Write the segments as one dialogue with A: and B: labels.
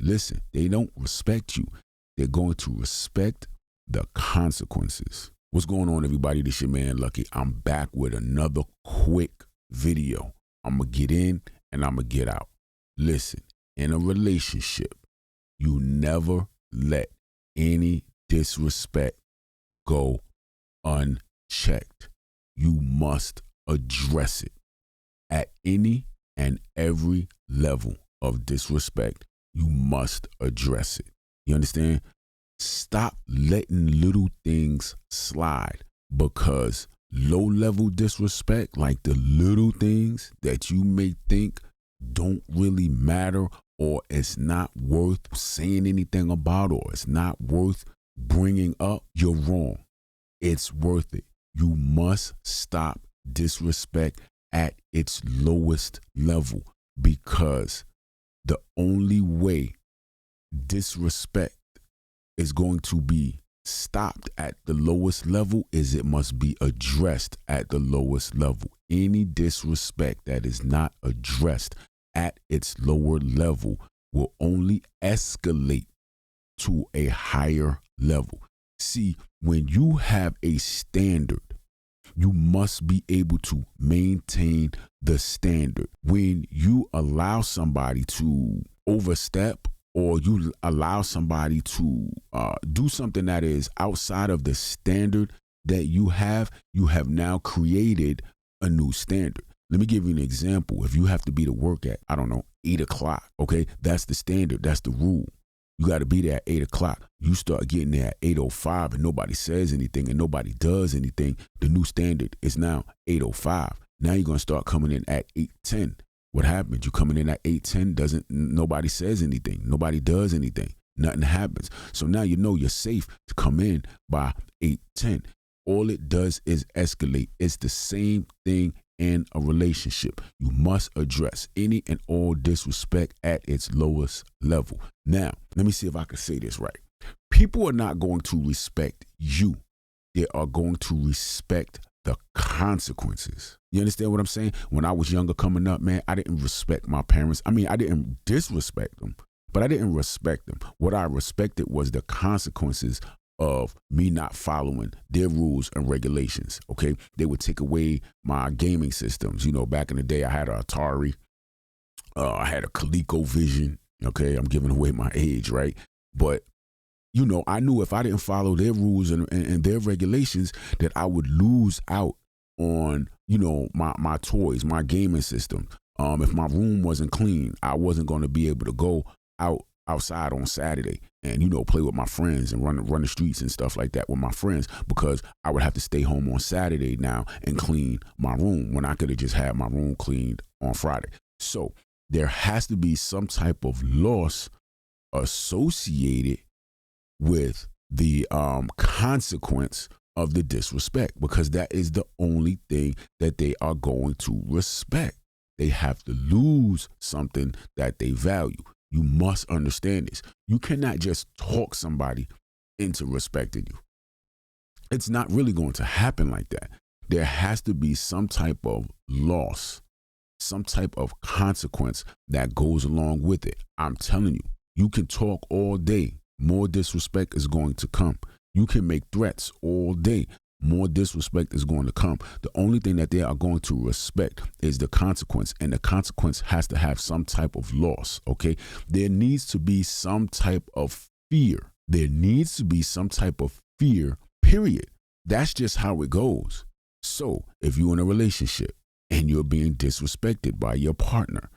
A: Listen, they don't respect you. They're going to respect the consequences. What's going on, everybody? This your man, Lucky. I'm back with another quick video. I'm going to get in and I'm going to get out. Listen, in a relationship, you never let any disrespect go unchecked. You must address it at any and every level of disrespect. You must address it. You understand? Stop letting little things slide, because low-level disrespect, like the little things that you may think don't really matter, or it's not worth saying anything about, or it's not worth bringing up, you're wrong. It's worth it. You must stop disrespect at its lowest level, because the only way disrespect is going to be stopped at the lowest level is it must be addressed at the lowest level. Any disrespect that is not addressed at its lower level will only escalate to a higher level. See, when you have a standard, you must be able to maintain the standard. When you allow somebody to overstep, or you allow somebody to do something that is outside of the standard that you have now created a new standard. Let me give you an example. If you have to be to work at, 8 o'clock, okay? That's the standard. That's the rule. You got to be there at 8 o'clock. You start getting there at 8:05 and nobody says anything and nobody does anything. The new standard is now 8:05. Now you're going to start coming in at 8:10. What happens? You coming in at 8:10, nobody says anything. Nobody does anything. Nothing happens. So now you know you're safe to come in by 8:10. All it does is escalate. It's the same thing in a relationship. You must address any and all disrespect at its lowest level. Now, let me see if I can say this right. People are not going to respect you. They are going to respect the consequences. You understand what I'm saying? When I was younger coming up, man, I didn't respect my parents. I didn't disrespect them, but I didn't respect them. What I respected was the consequences of me not following their rules and regulations, okay? They would take away my gaming systems. You know, back in the day, I had an Atari. I had a ColecoVision, okay? I'm giving away my age, right? But you know, I knew if I didn't follow their rules and their regulations that I would lose out on, you know, my toys, my gaming system. If my room wasn't clean, I wasn't going to be able to go outside on Saturday and, you know, play with my friends and run the streets and stuff like that with my friends, because I would have to stay home on Saturday now and clean my room when I could have just had my room cleaned on Friday. So there has to be some type of loss associated with the consequence of the disrespect, because that is the only thing that they are going to respect. They have to lose something that they value. You must understand this. You cannot just talk somebody into respecting you. It's not really going to happen like that. There has to be some type of loss, some type of consequence that goes along with it. I'm telling you, you can talk all day. More disrespect is going to come. You can make threats all day. More disrespect is going to come. The only thing that they are going to respect is the consequence, and the consequence has to have some type of loss, okay? There needs to be some type of fear. There needs to be some type of fear, period. That's just how it goes. So if you're in a relationship and you're being disrespected by your partner,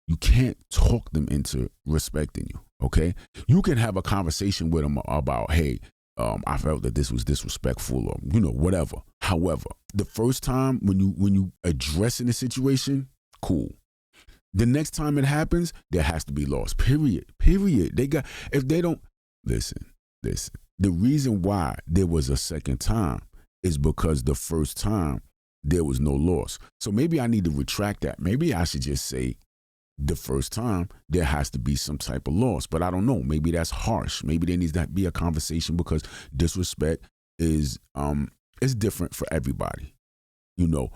A: you can't talk them into respecting you, okay? You can have a conversation with them about, hey, I felt that this was disrespectful, or, you know, whatever. However, the first time when you addressing the situation, cool. The next time it happens, there has to be loss, period. If they don't, listen. The reason why there was a second time is because the first time there was no loss. So maybe I need to retract that. Maybe I should just say, the first time there has to be some type of loss, but I don't know. Maybe that's harsh. Maybe there needs to be a conversation, because disrespect is different for everybody. You know,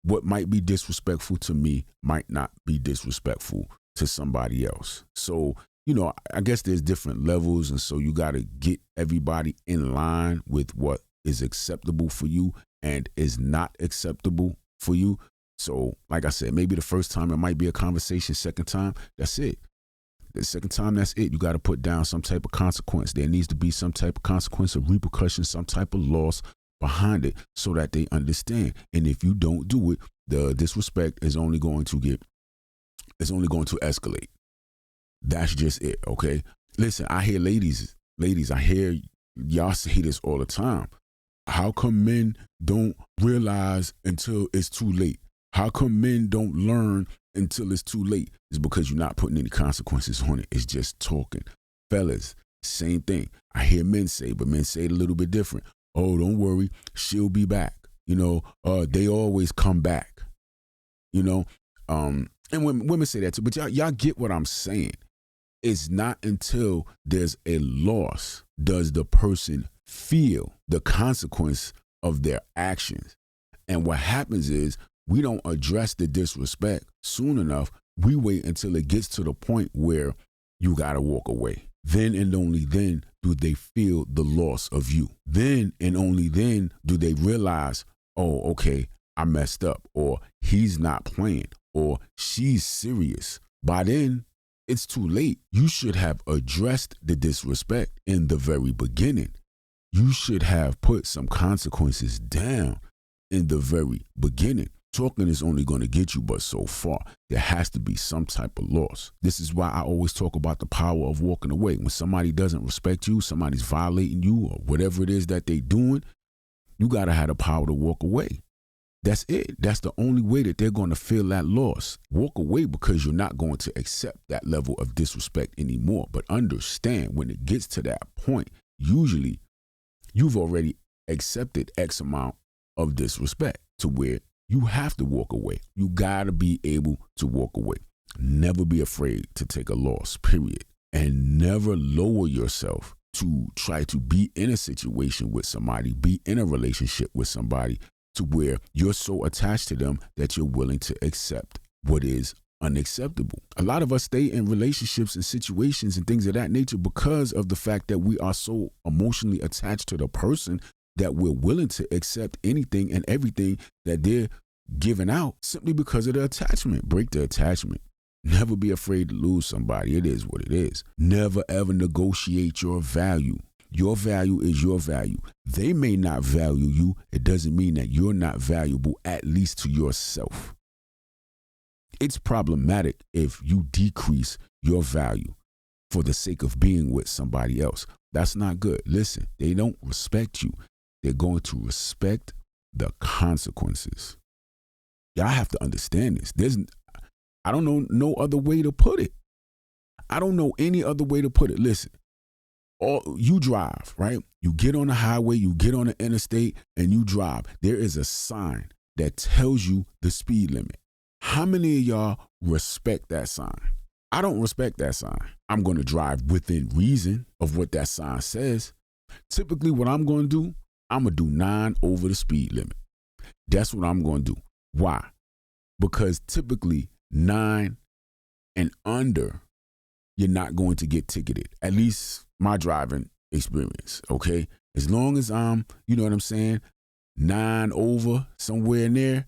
A: what might be disrespectful to me might not be disrespectful to somebody else. So, I guess there's different levels, and so you got to get everybody in line with what is acceptable for you and is not acceptable for you. So, like I said, maybe the first time it might be a conversation. Second time, that's it. The second time, that's it. You got to put down some type of consequence. There needs to be some type of consequence or repercussion, some type of loss behind it so that they understand. And if you don't do it, the disrespect is only going to escalate. That's just it, okay? Listen, I hear ladies, I hear y'all say this all the time. How come men don't realize until it's too late? How come men don't learn until it's too late? It's because you're not putting any consequences on it. It's just talking. Fellas, same thing. I hear men say, but men say it a little bit different. Oh, don't worry, she'll be back. They always come back. And women say that too, but y'all get what I'm saying. It's not until there's a loss does the person feel the consequence of their actions. And what happens is we don't address the disrespect soon enough. We wait until it gets to the point where you got to walk away. Then and only then do they feel the loss of you. Then and only then do they realize, oh, okay, I messed up, or he's not playing, or she's serious. By then, it's too late. You should have addressed the disrespect in the very beginning. You should have put some consequences down in the very beginning. Talking is only going to get you but so far. There has to be some type of loss. This is why I always talk about the power of walking away. When somebody doesn't respect you, somebody's violating you, or whatever it is that they're doing, you got to have the power to walk away. That's it. That's the only way that they're going to feel that loss. Walk away because you're not going to accept that level of disrespect anymore. But understand, when it gets to that point, usually you've already accepted X amount of disrespect to where you have to walk away. You got to be able to walk away. Never be afraid to take a loss, period. And never lower yourself to try to be in a situation with somebody, be in a relationship with somebody to where you're so attached to them that you're willing to accept what is unacceptable. A lot of us stay in relationships and situations and things of that nature because of the fact that we are so emotionally attached to the person that we're willing to accept anything and everything that they're giving out simply because of the attachment. Break the attachment. Never be afraid to lose somebody. It is what it is. Never ever negotiate your value. Your value is your value. They may not value you. It doesn't mean that you're not valuable, at least to yourself. It's problematic if you decrease your value for the sake of being with somebody else. That's not good. Listen, they don't respect you. They're going to respect the consequences. Y'all have to understand this. I don't know no other way to put it. I don't know any other way to put it. Listen. You drive, right? You get on the highway, you get on the interstate, and you drive. There is a sign that tells you the speed limit. How many of y'all respect that sign? I don't respect that sign. I'm going to drive within reason of what that sign says. Typically, what I'm going to do, I'm going to do 9 over the speed limit. That's what I'm going to do. Why? Because typically 9 and under, you're not going to get ticketed. At least my driving experience, okay? As long as I'm, 9 over, somewhere in there,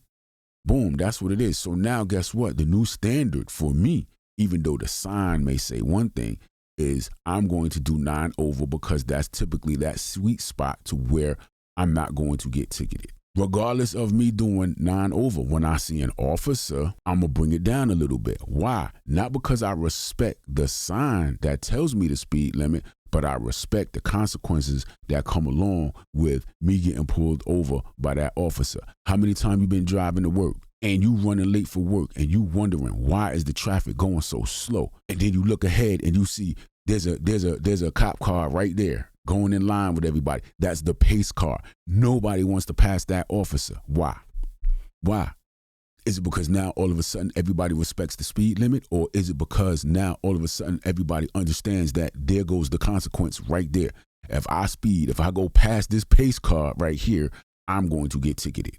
A: boom, that's what it is. So now guess what? The new standard for me, even though the sign may say one thing, is I'm going to do 9 over because that's typically that sweet spot to where I'm not going to get ticketed. Regardless of me doing 9 over, when I see an officer, I'm going to bring it down a little bit. Why? Not because I respect the sign that tells me the speed limit, but I respect the consequences that come along with me getting pulled over by that officer. How many times you been driving to work and you running late for work and you wondering why is the traffic going so slow? And then you look ahead and you see there's a cop car right there going in line with everybody. That's the pace car. Nobody wants to pass that officer. Why? Is it because now all of a sudden everybody respects the speed limit? Or is it because now all of a sudden everybody understands that there goes the consequence right there? If I go past this pace car right here, I'm going to get ticketed.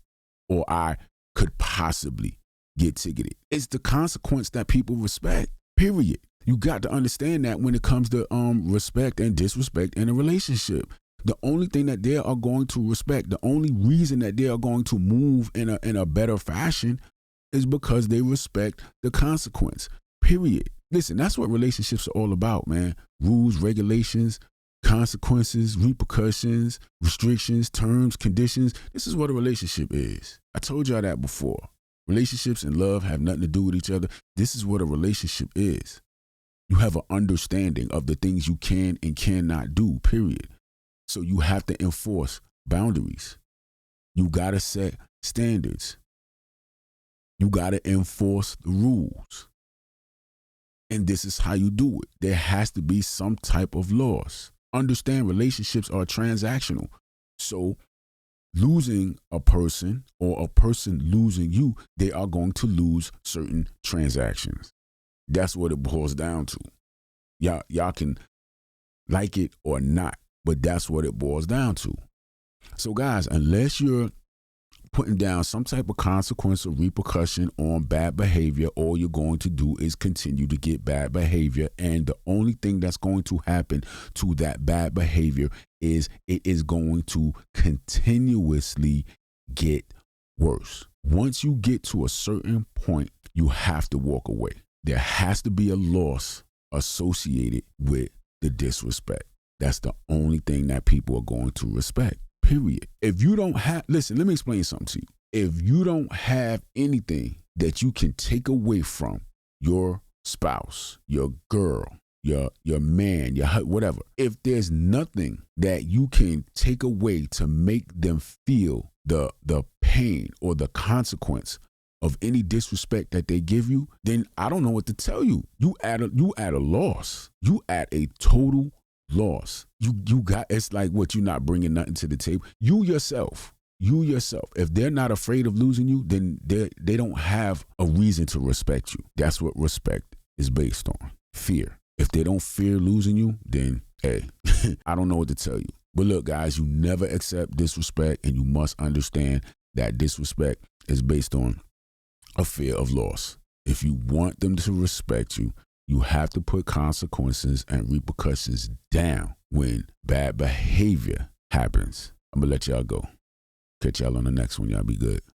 A: Or I could possibly get ticketed. It's the consequence that people respect, period. You got to understand that when it comes to respect and disrespect in a relationship. The only thing that they are going to respect, the only reason that they are going to move in a better fashion is because they respect the consequence, period. Listen, that's what relationships are all about, man. Rules, regulations, consequences, repercussions, restrictions, terms, conditions. This is what a relationship is. I told y'all that before. Relationships and love have nothing to do with each other. This is what a relationship is. You have an understanding of the things you can and cannot do, period. So you have to enforce boundaries. You got to set standards. You got to enforce the rules. And this is how you do it. There has to be some type of laws. Understand, relationships are transactional. So losing a person or a person losing you, they are going to lose certain transactions. That's what it boils down to. Y'all can like it or not, but that's what it boils down to. So guys, unless you're putting down some type of consequence or repercussion on bad behavior, all you're going to do is continue to get bad behavior. And the only thing that's going to happen to that bad behavior is it is going to continuously get worse. Once you get to a certain point, you have to walk away. There has to be a loss associated with the disrespect. That's the only thing that people are going to respect. Period. If you don't have, listen, let me explain something to you. If you don't have anything that you can take away from your spouse, your girl, your man, your whatever, if there's nothing that you can take away to make them feel the pain or the consequence of any disrespect that they give you, then I don't know what to tell you. You at a loss. You at a total loss. You got, it's like what, you're not bringing nothing to the table. You yourself, if they're not afraid of losing you, then they don't have a reason to respect you. That's what respect is based on. Fear. If they don't fear losing you, then hey, I don't know what to tell you. But look, guys, you never accept disrespect, and you must understand that disrespect is based on a fear of loss. If you want them to respect you, you have to put consequences and repercussions down when bad behavior happens. I'm going to let y'all go. Catch y'all on the next one. Y'all be good.